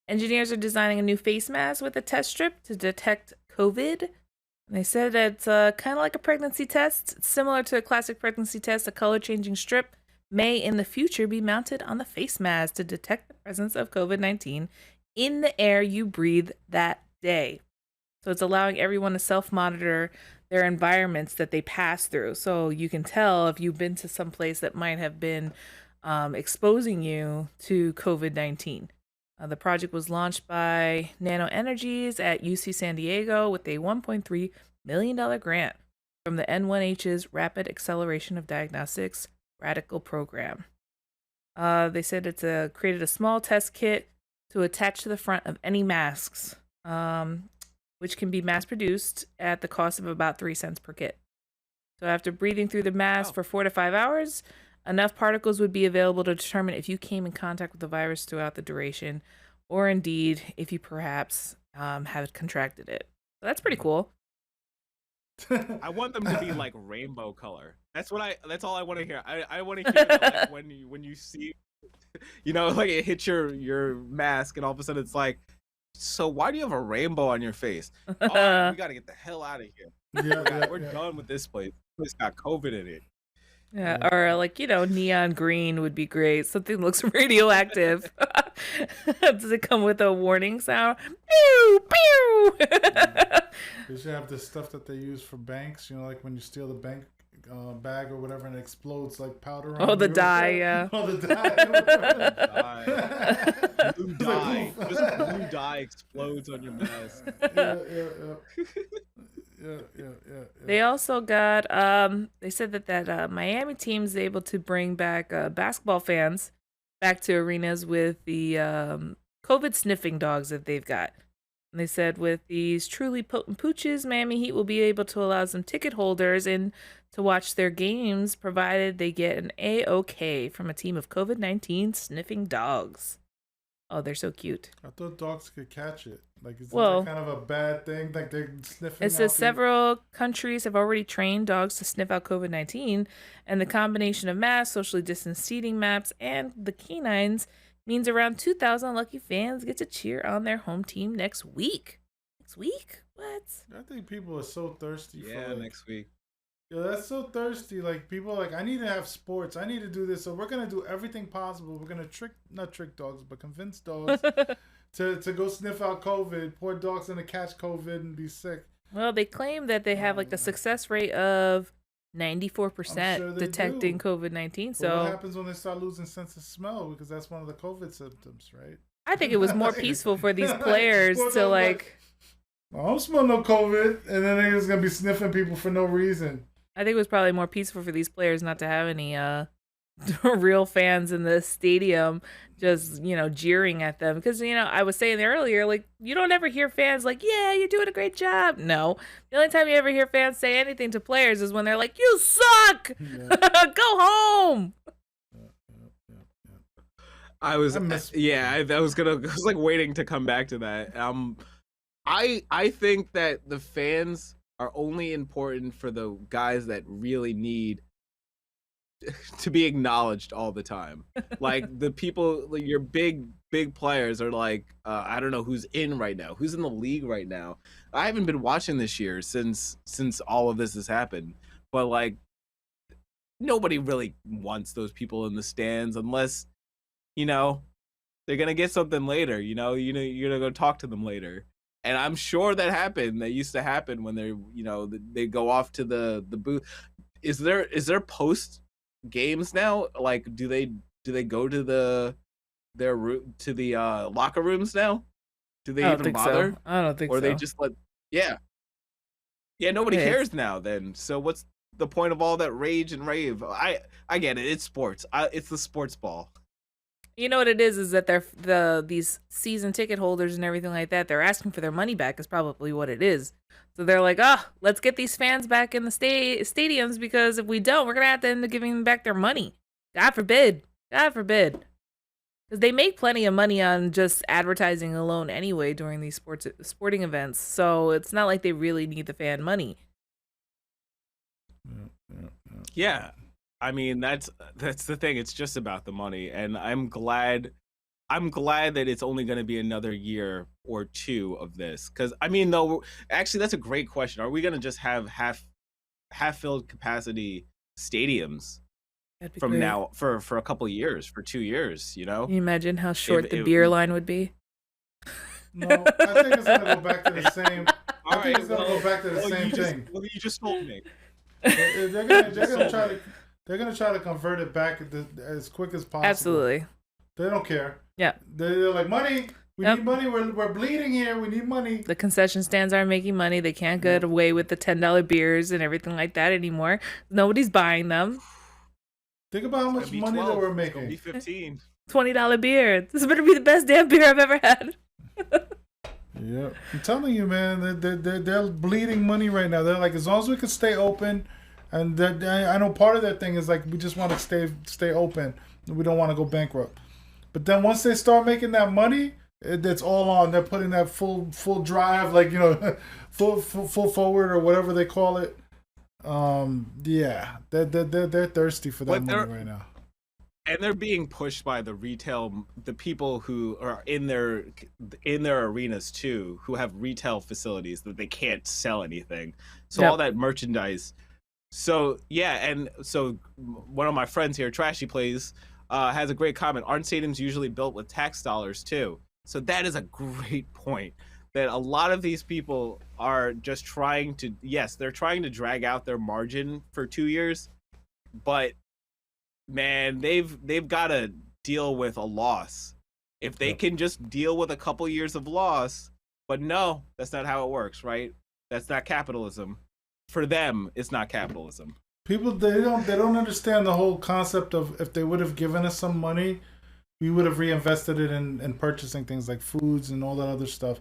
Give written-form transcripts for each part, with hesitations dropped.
Engineers are designing a new face mask with a test strip to detect COVID. And they said it's kind of like a pregnancy test. It's similar to a classic pregnancy test. A color changing strip may in the future be mounted on the face mask to detect the presence of COVID-19 in the air you breathe that day. So it's allowing everyone to self monitor their environments that they pass through. So you can tell if you've been to some place that might have been exposing you to COVID-19. The project was launched by Nano Energies at UC San Diego with a $1.3 million grant from the N1H's Rapid Acceleration of Diagnostics Radical Program. They said created a small test kit to attach to the front of any masks, which can be mass produced at the cost of about 3 cents per kit. So after breathing through the mask for 4 to 5 hours, enough particles would be available to determine if you came in contact with the virus throughout the duration, or indeed if you perhaps have contracted it. So that's pretty cool. I want them to be like rainbow color. That's all I want to hear. I want to hear that, like, when you see, like it hits your mask and all of a sudden it's like, so why do you have a rainbow on your face? All right, we got to get the hell out of here. We're done with this place. It's got COVID in it. Yeah, or like, neon green would be great. Something looks radioactive. Does it come with a warning sound? Pew, pew. They should have the stuff that they use for banks, like when you steal the bank bag or whatever and it explodes like powder on the dye, yeah. Oh, the dye. Blue dye. Just blue dye explodes on your mask. Yeah. They also got they said that Miami team's able to bring back basketball fans back to arenas with the COVID sniffing dogs that they've got. And they said with these truly potent pooches, Miami Heat will be able to allow some ticket holders in to watch their games, provided they get an A-OK from a team of COVID-19 sniffing dogs. Oh, they're so cute. I thought dogs could catch it. Like, is Well, that kind of a bad thing? Like, they're sniffing it says several countries have already trained dogs to sniff out COVID-19, and the combination of masks, socially distanced seating maps, and the canines means around 2,000 lucky fans get to cheer on their home team next week. Next week? What? I think people are so thirsty for next week. Yeah, that's so thirsty. Like, people are like, I need to have sports. I need to do this. So we're going to do everything possible. We're going to not trick dogs, but convince dogs to go sniff out COVID. Poor dogs going to catch COVID and be sick. Well, they claim that they have like a success rate of 94% detecting COVID-19. So what happens when they start losing sense of smell? Because that's one of the COVID symptoms, right? I think it was more peaceful for these players to like... I don't smell no COVID. And then they're just going to be sniffing people for no reason. I think it was probably more peaceful for these players not to have any real fans in the stadium just, jeering at them. Because, I was saying earlier, like, you don't ever hear fans like, yeah, you're doing a great job. No. The only time you ever hear fans say anything to players is when they're like, you suck! Yeah. Go home! I was like waiting to come back to that. I think that the fans are only important for the guys that really need to be acknowledged all the time. Like the people, like your big players are like, I don't know who's in right now, who's in the league right now. I haven't been watching this year since all of this has happened, but like nobody really wants those people in the stands unless, they're gonna get something later. You're gonna go talk to them later. And I'm sure that happened. That used to happen when they're, they go off to the booth. Is there post games now? Like, do they go to the locker rooms now? Do they even bother? So. I don't think so. Or they just let, yeah. Nobody cares now. Then, so what's the point of all that rage and rave? I get it. It's sports. It's the sports ball. You know what it is that they're these season ticket holders and everything like that. They're asking for their money back. Is probably what it is. So they're like, let's get these fans back in the stadiums because if we don't, we're gonna have to end up giving them back their money. God forbid. God forbid. Because they make plenty of money on just advertising alone anyway during these sporting events. So it's not like they really need the fan money. Yeah. I mean, that's the thing. It's just about the money, and I'm glad I'm glad that it's only going to be another year or two of this. Because I mean, though, actually, that's a great question. Are we going to just have half filled capacity stadiums That'd be from great. now for a couple of years, for 2 years? You know, Can you imagine how short if, the if beer line would be? No, I think it's gonna go back to the same. I think it's gonna go back to the same thing. You just told me. They're gonna try to convert it back as quick as possible. Absolutely. They don't care. Yeah. They're like, money. We need money. We're bleeding here. We need money. The concession stands aren't making money. They can't get away with the $10 beers and everything like that anymore. Nobody's buying them. Think about how much money that we're making. It's gonna be 15. $20 beer. This better be the best damn beer I've ever had. Yeah, I'm telling you, man, they're bleeding money right now. They're like, as long as we can stay open, and I know part of their thing is like we just want to stay open. We don't want to go bankrupt. But then once they start making that money, it's all on. They're putting that full drive, like, you know, full forward or whatever they call it. Yeah, they're thirsty for that money right now. And they're being pushed by the people who are in their arenas too, who have retail facilities that they can't sell anything. So all that merchandise. So yeah, and so one of my friends here, Trashy Plays, has a great comment. Aren't stadiums usually built with tax dollars too? So that is a great point. That a lot of these people are just trying to, yes, they're trying to drag out their margin for 2 years, but man, they've got to deal with a loss. If they can just deal with a couple years of loss, but no, that's not how it works, right? That's not capitalism. For them, it's not capitalism. People, they don't understand the whole concept of, if they would have given us some money, we would have reinvested it in purchasing things like foods and all that other stuff.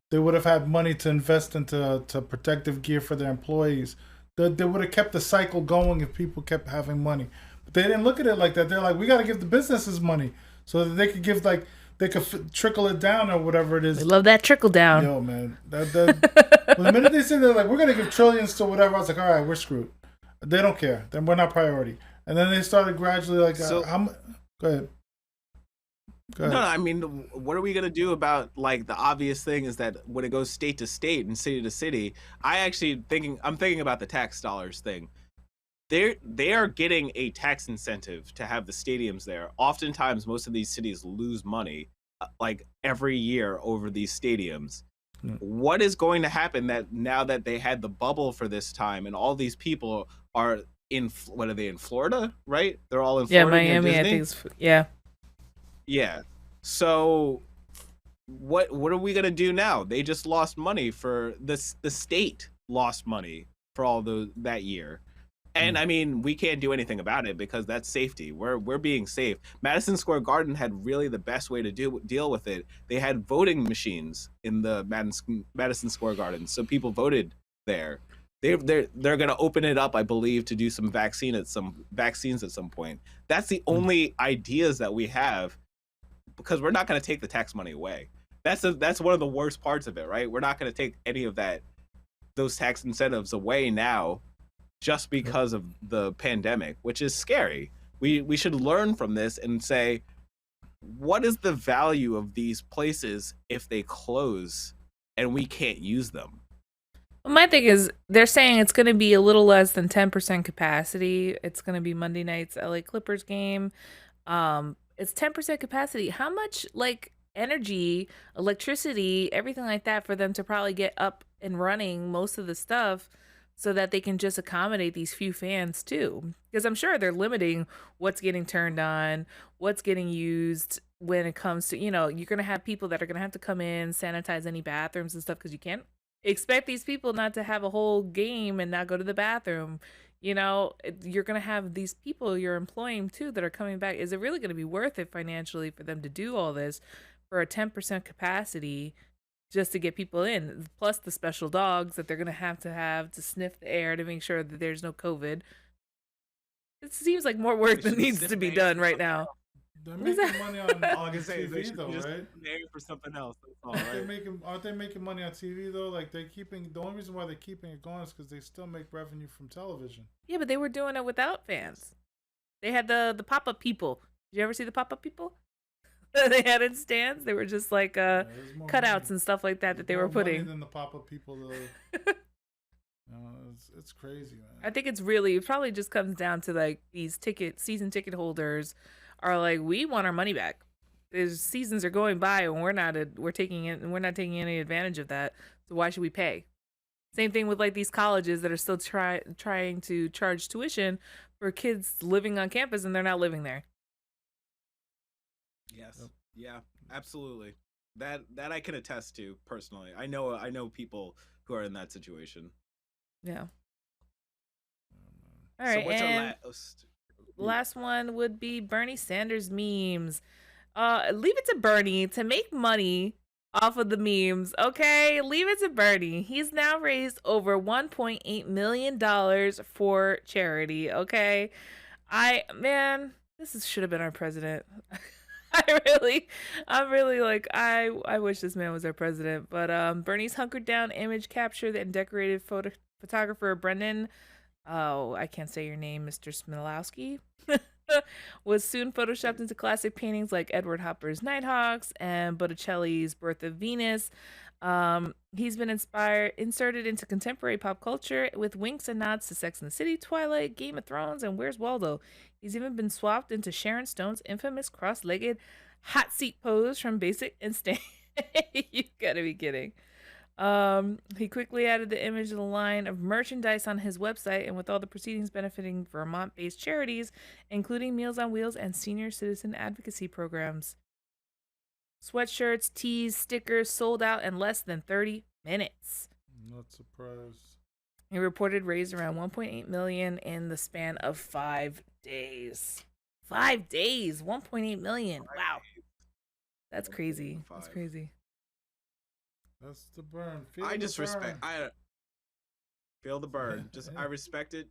They would have had money to invest into protective gear for their employees. They would have kept the cycle going if people kept having money. But they didn't look at it like that. They're like, we got to give the businesses money so that they could give, like, they could trickle it down or whatever it is. They love that trickle down. Yo, man. Well, the minute they said they're like, we're going to give trillions to whatever, I was like, all right, we're screwed. They don't care. Then we're not priority. And then they started gradually like, go ahead. No, I mean, what are we gonna do about, like, the obvious thing is that when it goes state to state and city to city, I'm thinking about the tax dollars thing. They are getting a tax incentive to have the stadiums there. Oftentimes, most of these cities lose money, like, every year over these stadiums. What is going to happen that now that they had the bubble for this time and all these people are in, what are they, in Florida, right? They're all in Florida. Yeah, Miami, I think. Yeah. So what are we gonna do now? They just lost money for this. The state lost money for all that year, and I mean, we can't do anything about it because that's safety. We're being safe. Madison Square Garden had really the best way to deal with it. They had voting machines in the Madison Square Garden, so people voted there. They're gonna open it up, I believe, to do some vaccines at some point. That's the only ideas that we have. Because we're not going to take the tax money away. That's one of the worst parts of it, right? We're not going to take any of those tax incentives away now, just because of the pandemic, which is scary. We should learn from this and say, what is the value of these places if they close and we can't use them? Well, my thing is, they're saying it's going to be a little less than 10% capacity. It's going to be Monday night's LA Clippers game. It's 10% capacity. How much, like, energy, electricity, everything like that for them to probably get up and running most of the stuff so that they can just accommodate these few fans too? Because I'm sure they're limiting what's getting turned on, what's getting used when it comes to, you know, you're going to have people that are going to have to come in, sanitize any bathrooms and stuff, because you can't expect these people not to have a whole game and not go to the bathroom. You know, you're going to have these people you're employing too that are coming back. Is it really going to be worth it financially for them to do all this for a 10% capacity just to get people in? Plus the special dogs that they're going to have to sniff the air to make sure that there's no COVID. It seems like more work that needs to be done right now. They're making money on TV though, right? For something else. Aren't they making money on TV though? Like, the only reason why they're keeping it going is because they still make revenue from television. Yeah, but they were doing it without fans. They had the pop-up people. Did you ever see the pop-up people? they had in stands. They were just like cutouts money. and stuff like that they were putting. Than the pop-up people. It's crazy, man. I think it probably just comes down to like these season ticket holders are like, we want our money back. There's seasons are going by and we're not taking any advantage of that. So why should we pay? Same thing with like these colleges that are still trying to charge tuition for kids living on campus and they're not living there. Yes. Yep. Yeah, absolutely. That I can attest to personally. I know people who are in that situation. Yeah. All right. So what's our last one would be Bernie Sanders memes. Leave it to Bernie to make money off of the memes, okay? Leave it to Bernie. He's now raised over $1.8 million for charity, okay? This should have been our president. I'm really like, I wish this man was our president. But Bernie's hunkered down image captured and decorated photographer Brendan, I can't say your name, Mr. Smilowski, was soon photoshopped into classic paintings like Edward Hopper's Nighthawks and Botticelli's Birth of Venus. He's been inserted into contemporary pop culture with winks and nods to Sex and the City, Twilight, Game of Thrones, and Where's Waldo. He's even been swapped into Sharon Stone's infamous cross-legged hot seat pose from Basic Instinct. You gotta be kidding. He quickly added the image of the line of merchandise on his website, and with all the proceedings benefiting Vermont-based charities, including Meals on Wheels and senior citizen advocacy programs. Sweatshirts, tees, stickers sold out in less than 30 minutes. Not surprised. He reported raised around $1.8 million in the span of 5 days. 5 days, $1.8 million. Wow, that's crazy. That's crazy. That's the burn. Feel the burn. I respect it.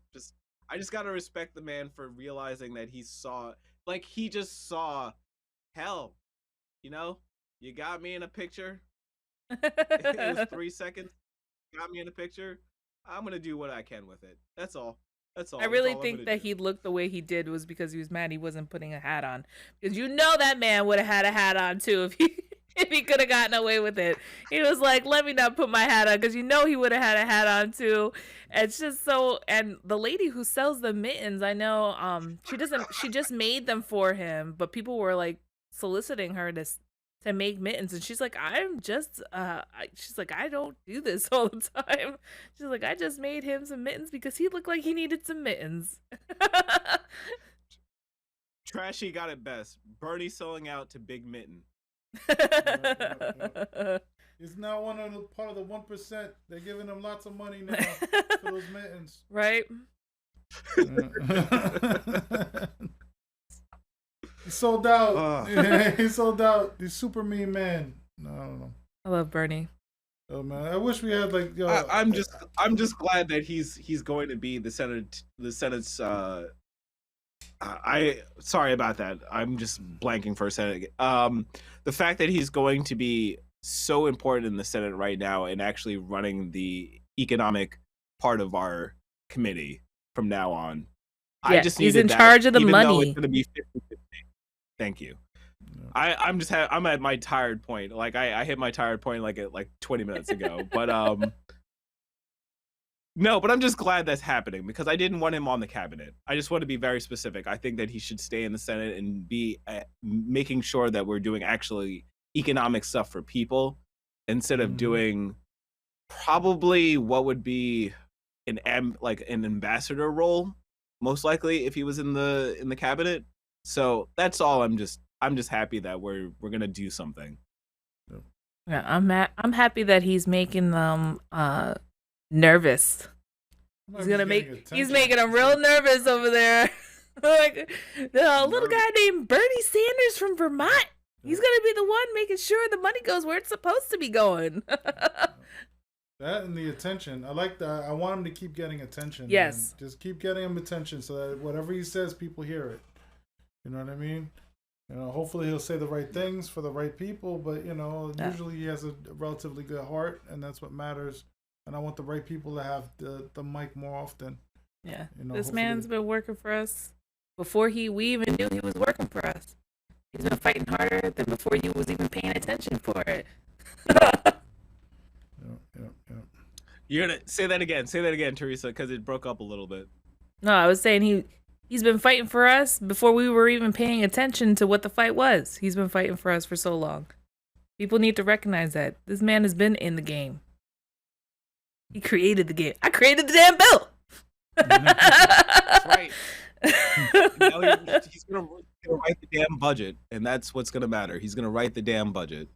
I just gotta respect the man for realizing that he just saw hell. You know, you got me in a picture. It was 3 seconds. Got me in a picture. I'm gonna do what I can with it. That's all. I really think that he looked the way he did was because he was mad he wasn't putting a hat on. Because that man would have had a hat on too if he could have gotten away with it. He was like, let me not put my hat on, because he would have had a hat on too. It's just so. And the lady who sells the mittens, I know, she just made them for him, but people were like soliciting her to make mittens, and she's like, she's like, I don't do this all the time. She's like, I just made him some mittens because he looked like he needed some mittens. Trashy got it best. Bernie selling out to Big Mitten. He's now part of the 1%. They're giving him lots of money now for those mittens. Right. He sold out. He sold out. He's super mean man. No, I don't know. I love Bernie. Oh man, I wish we had like. I'm just glad that he's going to be the Senate's. Sorry about that. I'm just blanking for a second. The fact that he's going to be so important in the Senate right now and actually running the economic part of our committee from now on. Yeah, he's in charge of the money. Though it's going to be 50-50. Thank you. I'm at my tired point. Like I hit my tired point like 20 minutes ago. But no, but I'm just glad that's happening because I didn't want him on the cabinet. I just want to be very specific. I think that he should stay in the Senate and be making sure that we're doing actually economic stuff for people instead of doing probably what would be an ambassador role, most likely if he was in the cabinet. So that's all. I'm just happy that we're gonna do something. Yeah, I'm happy that he's making them nervous. He's making them real nervous over there. Like the little guy named Bernie Sanders from Vermont. He's gonna be the one making sure the money goes where it's supposed to be going. That and the attention. I like that. I want him to keep getting attention. Yes. Man. Just keep getting him attention so that whatever he says, people hear it. You know what I mean? Hopefully he'll say the right things for the right people, but usually he has a relatively good heart, and that's what matters. And I want the right people to have the mic more often. Yeah. This man's been working for us before we even knew he was working for us. He's been fighting harder than before you was even paying attention for it. Yep. You're gonna say that again. Say that again, Theresa, because it broke up a little bit. No, I was saying he's been fighting for us before we were even paying attention to what the fight was. He's been fighting for us for so long. People need to recognize that this man has been in the game. He created the game. I created the damn bill. That's right. Now he's gonna write the damn budget, and that's what's gonna matter. He's gonna write the damn budget.